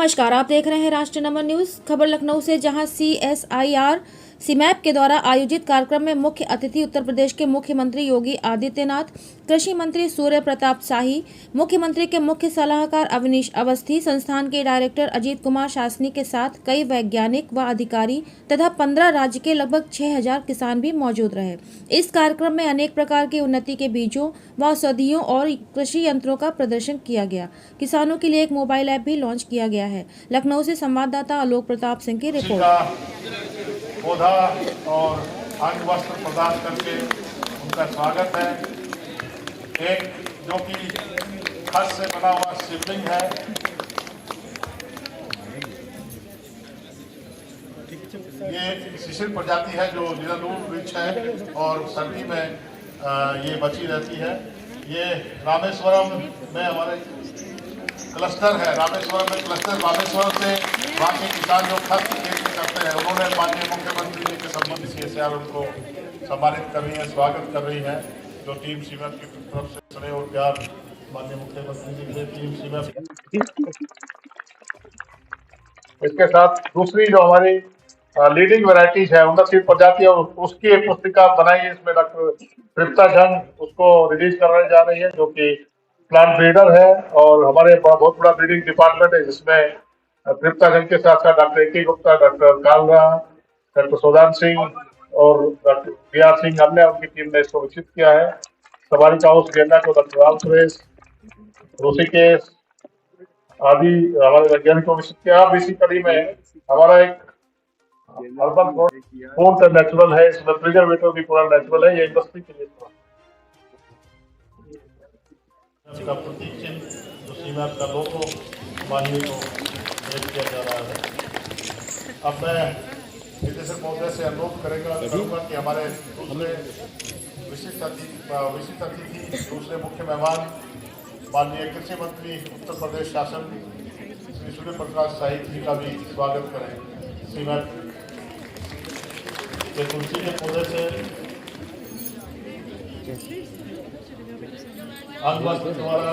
नमस्कार, आप देख रहे हैं राष्ट्रीय नमन न्यूज। खबर लखनऊ से, जहां CSIR सीमैप के द्वारा आयोजित कार्यक्रम में मुख्य अतिथि उत्तर प्रदेश के मुख्यमंत्री योगी आदित्यनाथ, कृषि मंत्री सूर्य प्रताप शाही, मुख्यमंत्री के मुख्य सलाहकार अवनीश अवस्थी, संस्थान के डायरेक्टर अजीत कुमार शासनी के साथ कई वैज्ञानिक व अधिकारी तथा 15 राज्य के लगभग 6000 किसान भी मौजूद रहे। इस कार्यक्रम में अनेक प्रकार की उन्नति के बीजों व औषधियों और कृषि यंत्रों का प्रदर्शन किया गया। किसानों के लिए एक मोबाइल ऐप भी लॉन्च किया गया है। लखनऊ से संवाददाता आलोक प्रताप सिंह की रिपोर्ट। पौधा और अंग वस्त्र प्रदान करके उनका स्वागत है। एक जो कि खस से बना हुआ शिवलिंग है। ये शिशिर प्रजाति है जो निरालूल वृक्ष है और सर्दी में ये बची रहती है। ये रामेश्वरम में हमारे क्लस्टर है। रामेश्वरम में क्लस्टर, रामेश्वरम से वहाँ के किसान जो खस की खेती करते हैं, उन्होंने माननीय मुख्यमंत्री जी के संबंध CSIR उनको सम्मानित कर रही है, स्वागत कर रही है। जो टीम सीमैप की तरफ से स्नेह और प्यार माननीय मुख्यमंत्री जी के टीम सीमैप। इसके साथ दूसरी जो हमारी लीडिंग वैरायटीज है, उन्नत प्रजाति, और उसकी एक पुस्तिका बनाई है। इसमें डॉक्टर तृप्ता झंग उसको रिलीज करने जा रही है, जो कि प्लांट ब्रीडर है और हमारे बहुत बड़ा ब्रीडिंग डिपार्टमेंट है, जिसमें तृप्ता झंग के साथ साथ doctor AK Gupta, doctor Kalra, doctor Sodan Singh और डॉक्टर PR सिंह, अन्य उनकी टीम ने इसको विकसित किया है। सवारी काउस गेंदा को डॉक्टर राम सुरेश, ऋषिकेश आदि हमारे वैज्ञानिक को विकसित किया। अब इसी कड़ी में हमारा एक अर्बन फूड नेचुरल है, इसमें प्रिजर्वेटिव भी पूरा नेचुरल है। ये इंडस्ट्री के लिए का प्रतीक चिन्ह जो सीमैप का लोगो माननीय को भेंट किया जा रहा है। अब मैं निदेशक महोदय से अनुरोध करूंगा कि हमारे दूसरे विशिष्ट अतिथि दूसरे मुख्य मेहमान माननीय कृषि मंत्री उत्तर प्रदेश शासन श्री सूर्य प्रताप शाही जी का भी स्वागत करें। सीमैप के तुलसी के पौधे से अंग वस्त्र द्वारा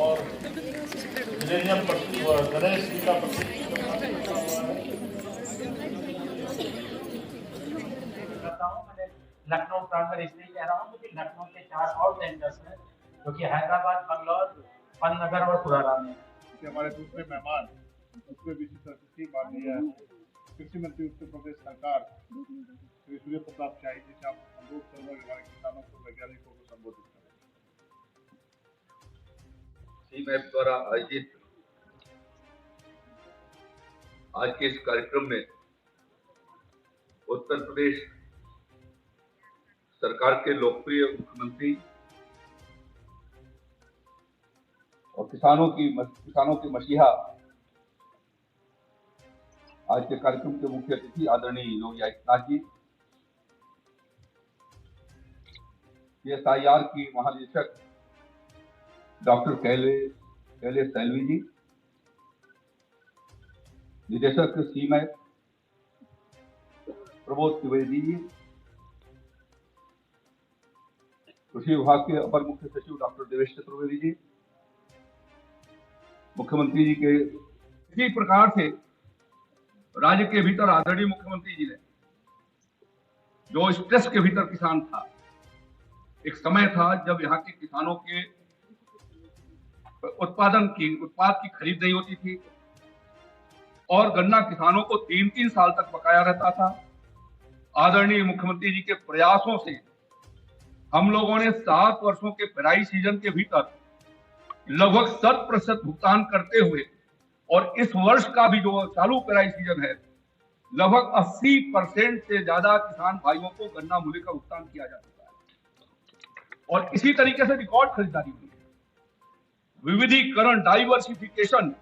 और गणेश जी का लखनऊ प्रांत इसलिए कह रहा हूँ कि लखनऊ के 4 और सेंटर्स हैं, जो कि हैदराबाद, बंगलौर, पन्नगर और पुराना में। हमारे दूसरे मेहमान, दूसरे विशिष्ट अतिथि माननीय कृषि मंत्री उत्तर प्रदेश सरकार श्री सूर्य प्रताप शाही जी से आप अनुरोध करूंगा कि हमारे किसानों को, वैज्ञानिकों को संबोधित करें। सीमैप द्वारा आयोजित आज के इस कार्यक्रम में उत्तर प्रदेश सरकार के लोकप्रिय मुख्यमंत्री और किसानों के मसीहा आज के कार्यक्रम के मुख्य अतिथि आदरणीय योगी आदित्यनाथ जी, CSIR की महानिदेशक डॉक्टर कैले सैलवी जी, निदेशक सीमैप प्रबोध त्रिवेदी जी, कृषि विभाग के अपर मुख्य सचिव डॉक्टर देवेश चतुर्वेदी जी, मुख्यमंत्री जी के इसी प्रकार से राज्य के भीतर आदरणीय मुख्यमंत्री जी ने जो स्ट्रेस के भीतर किसान था, एक समय था जब यहाँ के किसानों के उत्पाद की खरीद नहीं होती थी और गन्ना किसानों को 3-3 साल तक बकाया रहता था। आदरणीय मुख्यमंत्री जी के प्रयासों से हम लोगों ने 7 वर्षों के पेराई सीजन के भीतर लगभग 100% भुगतान करते हुए, और इस वर्ष का भी जो चालू पेराई सीजन है, लगभग 80% से ज्यादा किसान भाइयों को गन्ना मूल्य का भुगतान किया जा चुका है। और इसी तरीके से रिकॉर्ड खरीदारी हुई है। विविधीकरण, डाइवर्सिफिकेशन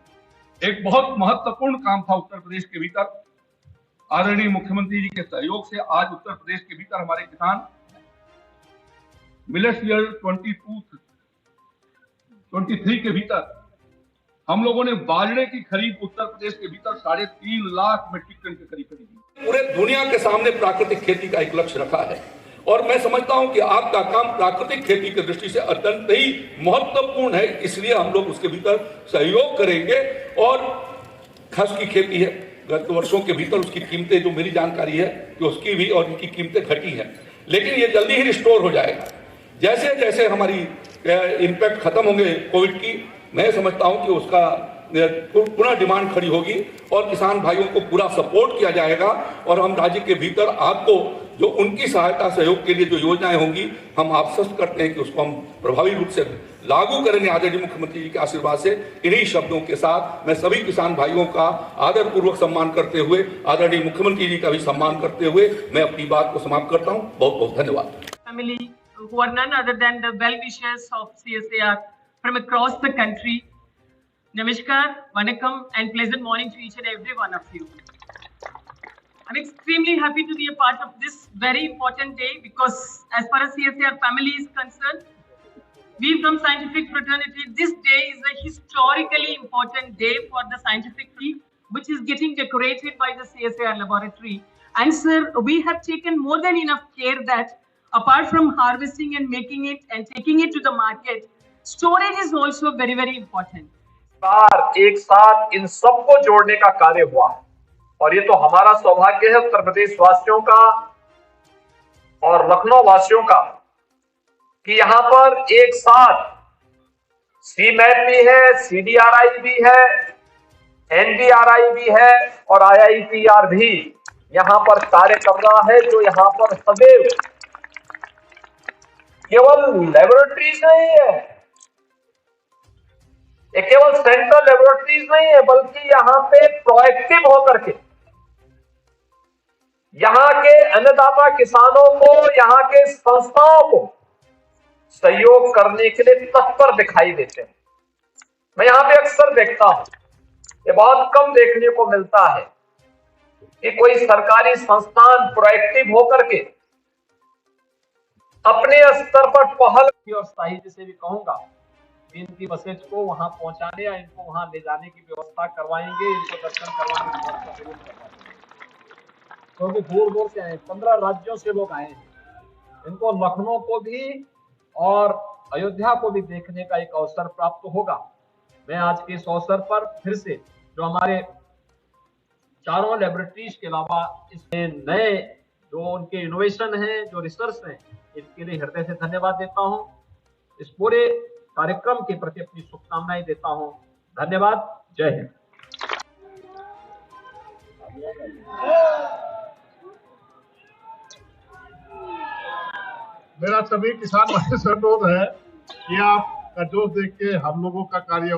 एक बहुत महत्वपूर्ण काम था उत्तर प्रदेश के भीतर। आदरणीय मुख्यमंत्री जी के सहयोग से आज उत्तर प्रदेश के भीतर हमारे किसान मिलेट्स ईयर 23 के भीतर हम लोगों ने बाजरे की खरीद उत्तर प्रदेश के भीतर 3.5 लाख मीट्रिक टन के करीब खरीदी। पूरे दुनिया के सामने प्राकृतिक खेती का एक लक्ष्य रखा है और मैं समझता हूं कि आपका काम प्राकृतिक खेती की दृष्टि से अत्यंत ही महत्वपूर्ण है, इसलिए हम लोग उसके भीतर सहयोग करेंगे। और खस की खेती है, गत वर्षों के भीतर उसकी कीमतें, जो मेरी जानकारी है कि उसकी भी और इनकी कीमतें घटी हैं, लेकिन ये जल्दी ही रिस्टोर हो जाएगा। जैसे जैसे हमारी इम्पैक्ट खत्म होंगे कोविड की, मैं समझता हूं कि उसका पुनः डिमांड खड़ी होगी और किसान भाइयों को पूरा सपोर्ट किया जाएगा। और हम राज्य के भीतर आपको जो उनकी सहायता सहयोग के लिए जो योजनाएं होंगी, हम आश्वस्त करते हैं कि उसको हम प्रभावी रूप से लागू करेंगे आदरणीय मुख्यमंत्री जी के आशीर्वाद से। इन्हीं शब्दों के साथ मैं सभी किसान भाइयों का आदर पूर्वक सम्मान करते हुए, आदरणीय मुख्यमंत्री जी का भी सम्मान करते हुए मैं अपनी बात को समाप्त करता हूं। बहुत बहुत धन्यवाद। Family, who are none other than the well-wishers of CSAR from across the country. Namaskar, Vanakkam, and pleasant morning to each and every one of you. I'm extremely happy to be a part of this very important day because as far as CSAR family is concerned, we from scientific fraternity, this day is a historically important day for the scientific field, which is getting decorated by the CSAR laboratory. And sir, we have taken more than enough care that apart from harvesting and making it and taking it to the market, storage is also very, very important. एक साथ इन सबको जोड़ने का कार्य हुआ और ये तो हमारा सौभाग्य है उत्तर प्रदेश वासियों का और लखनऊ वासियों का कि यहाँ पर एक साथ सीमैप भी है, CDRI भी है, NBRI भी है और IIPR भी यहाँ पर कार्य कर रहा है, जो यहाँ पर सदैव केवल लेबोरेटरीज नहीं है, ये केवल सेंट्रल लेबोरेटरीज नहीं है, बल्कि यहाँ पे प्रोएक्टिव होकर के यहाँ के अन्नदाता किसानों को, यहाँ के संस्थाओं को सहयोग करने के लिए तत्पर दिखाई देते हैं। मैं यहाँ पे अक्सर देखता हूं, ये बहुत कम देखने को मिलता है कि कोई सरकारी संस्थान प्रोएक्टिव होकर के अपने स्तर पर पहल और साहित्य से भी कहूंगा इनकी मैसेज को वहां पहुंचाने या इनको वहां ले जाने की व्यवस्था करवाएंगे, इनको दर्शन करवाने की व्यवस्था जरूर करवाएंगे, क्योंकि दूर दूर से आए, 15 राज्यों से लोग आए हैं। इनको लखनऊ को भी और अयोध्या को भी देखने का एक अवसर प्राप्त होगा। मैं आज के इस अवसर पर फिर से जो हमारे चारों लेबोरेटरीज के अलावा इसमें नए जो उनके इनोवेशन हैं, जो रिसर्च हैं, इसके लिए हृदय से धन्यवाद देता हूं। इस पूरे कार्यक्रम के प्रति अपनी शुभकामनाएं देता हूं। धन्यवाद। जय हिंद। मेरा सभी किसान भाई से अनुरोध है कि आपका जोश देख के हम लोगों का कार्य